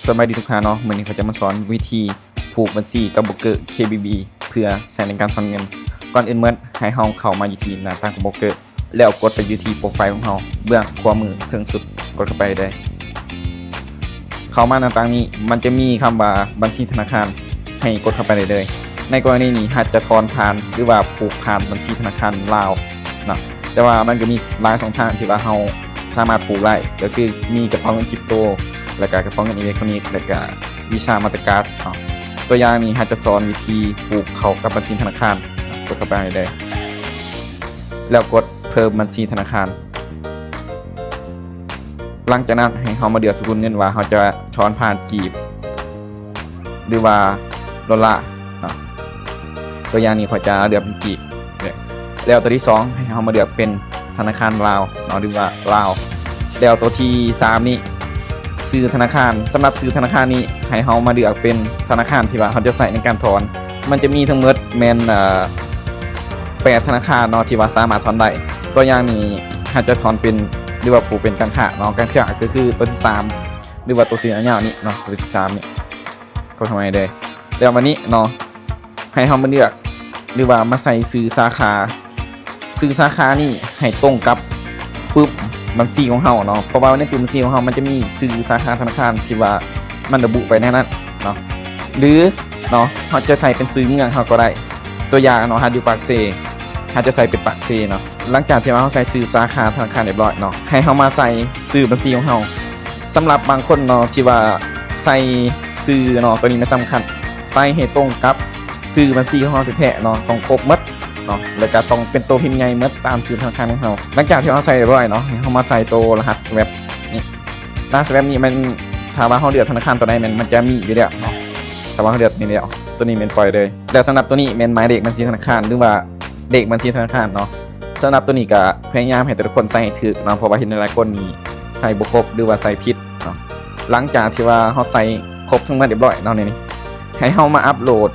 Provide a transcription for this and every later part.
สวัสดีทุกท่านเนาะมื้อนี้เขาจะมาสอนวิธีผูกบัญชีกับโบรกเกอร์ KBB เพื่อใช้ในการถอนเงินก่อนอื่นเมื่อให้เฮาเข้ามาอยู่ที่หน้าต่างของโบรกเกอร์แล้วกดไปอยู่ที่โปรไฟล์ของเฮาเบื้องขวามือถึงสุดกดเข้าไปได้เข้ามาหน้าต่างนี้มันจะมีคำว่าบัญชีธนาคารให้กดเข้าไปได้เลยในกรณีนี้หากจะถอนผ่านหรือว่าผูกผ่านบัญชีธนาคารลาวเนาะแต่ว่ามันก็มีหลายช่องทางที่ว่าเฮาสามารถผูกได้ก็คือมีกระเป๋าเงินคริปโตและก็กระเป๋าเงินอิเล็กทรอนิกส์และก็วิชามาตรการตัวอย่างนี้จะสอนวิธีผูกเข้ากับบัญชีธนาคารกดเข้าไปได้แล้วกดเพิ่มบัญชีธนาคารหลังจากนั้นให้เรามาเดือดสกุลเงินว่าเราจะถอนผ่านกีบหรือว่าดอลลาร์ตัวอย่างนี้เขาจะเดือดเป็นกีบแล้วตัวที่2ให้เรามาเดือดเป็นธนาคารลาวหรือว่าลาวแล้วตัวที่3นี้ซื้อธนาคารสำหรับซื้อธนาคารนี้ให้เฮามาเลือกเป็นธนาคารที่ว่าเขาจะใส่ในการถอนมันจะมีทั้งหมดแม่น8ธนาคารเนาะที่ว่าสามารถถอนได้ตัวอย่างนี้ถ้าจะถอนเป็นหรือว่าผูกเป็นการค้าเนาะการค้าก็คือตัวที่3หรือว่าตัวสียาวๆนี่เนาะตัวที่3นี่ก็ทำไมได้แล้ววันนี้เนาะให้เฮามาเลือกหรือว่ามาใส่ซื้อสาขานี่ให้ตรงกับปึ๊บบัญชีของเฮาเนาะเพราะว่าในตัวบัญชีของเฮามันจะมีชื่อสาขาธนาคารที่ว่ามันระบุไปในนั้นเนาะหรือเนาะเฮาจะใส่เป็นชื่อเมืองเฮาก็ได้ตัวอย่างเนาะหาอยู่ปากเซหาจะใส่เป็นปากเซเนาะหลังจากที่เฮาใส่ชื่อสาขาธนาคารเรียบร้อยเนาะให้เฮามาใส่ชื่อบัญชีของเฮาสำหรับบางคนเนาะที่ว่าใส่ชื่อเนาะตัวนี้ไม่สำคัญใส่ให้ตรงกับชื่อบัญชีของเฮาแท้ๆเนาะต้องครบหมดเนาะแล้วก็ต้องเป็นตัวพิมพ์ใหญ่หมดตามชื่อธนาคารของเฮาหลังจากที่เฮาใส่เรียบร้อยเนาะให้เฮามาใส่ตัวรหัส swap นี่รหัส swap นี่มันถ้าว่าเฮาเลือกธนาคารตัวใดมันจะมีอยู่แล้วเนาะถ้าว่าเฮาเลือกนี่แล้วตัวนี้เป็นปล่อยเลยแล้วสำหรับตัวนี้เป็นหมายเลขบัญชีธนาคารหรือว่าเลขบัญชีธนาคารเนาะสำหรับตัวนี้ก็พยายามให้แต่ละคนใส่ให้ถูกเนาะเพราะว่าเห็นหลายคนนี่ใส่บ่ครบหรือว่าใส่ผิดเนาะหลังจากที่ว่าเฮาใส่ครบทั้งหมดเรียบร้อยเนาะนี่ให้เฮามาอัปโหลด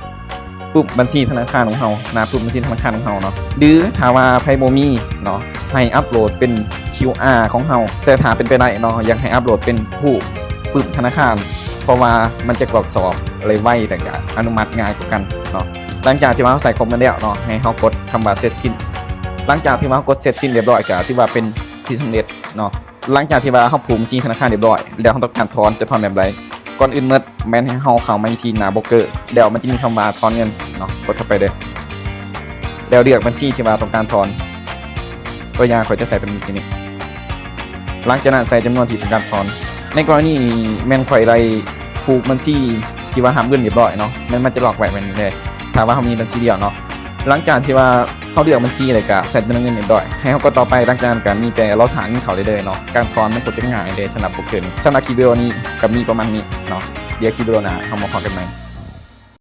ปุ๊บบัญชีธนาคารของเฮาหน้าปุ๊บบัญชีธนาคารของเฮาเนาะหรือถ้าว่าไผบ่มีเนาะให้อัปโหลดเป็น QR ของเฮาแต่ถ้าเป็นไปได้เนาะอยากให้อัปโหลดเป็นรูปปึ๊บธนาคารเพราะว่ามันจะกดสอบอะไรไวแต่ก็อนุมัติง่ายกว่ากันเนาะหลังจากที่ว่าเฮาใส่ครบมาแล้วเนาะให้เฮากดคำว่าเสร็จสิ้นหลังจากที่ว่าเฮากดเสร็จสิ้นเรียบร้อยก็ที่ว่าเป็นที่สำเร็จเนาะหลังจากที่ว่าเฮาผูกบัญชีธนาคารเรียบร้อยแล้วเฮาต้องการถอนจะถอนแบบใดก่อนอื่นเมื่อแม้นให้เฮาเข้ามาที่หน้าโบรกเกอร์เดี๋ยวมันจะมีคำว่าถอนเงินเนาะกดเข้าไปเลยแล้วเลือกบัญชีที่ว่าต้องการถอนตัวอย่างข่อยจะใส่เป็นบัญชีนี้หลังจากนั้นใส่จำนวนที่ต้องการถอนในกรณีนี้แม่นข่อยได้ผูกบัญชีที่ว่าห้ามเงินเรียบร้อยเนาะมันจะหลอกไว้มันเลยถ้าว่าเฮามีบัญชีเดียวเนาะหลังจากที่ว่าเฮาเลือกบัญชีอะไรก็ใส่จำนวนเงินเรียบร้อยให้เฮากดต่อไปหลังจากนั้นก็มีแต่เราถามเงินเขาได้เลยเนาะการถอนมันกดจะง่ายเลยสำหรับโบรกเกอร์สำหรับคลิปวิดีโอนี้ก็มีประมาณนี้เนาะเดี๋ยวคลิปวิดีโอหน้าเฮามาพบกันใหม่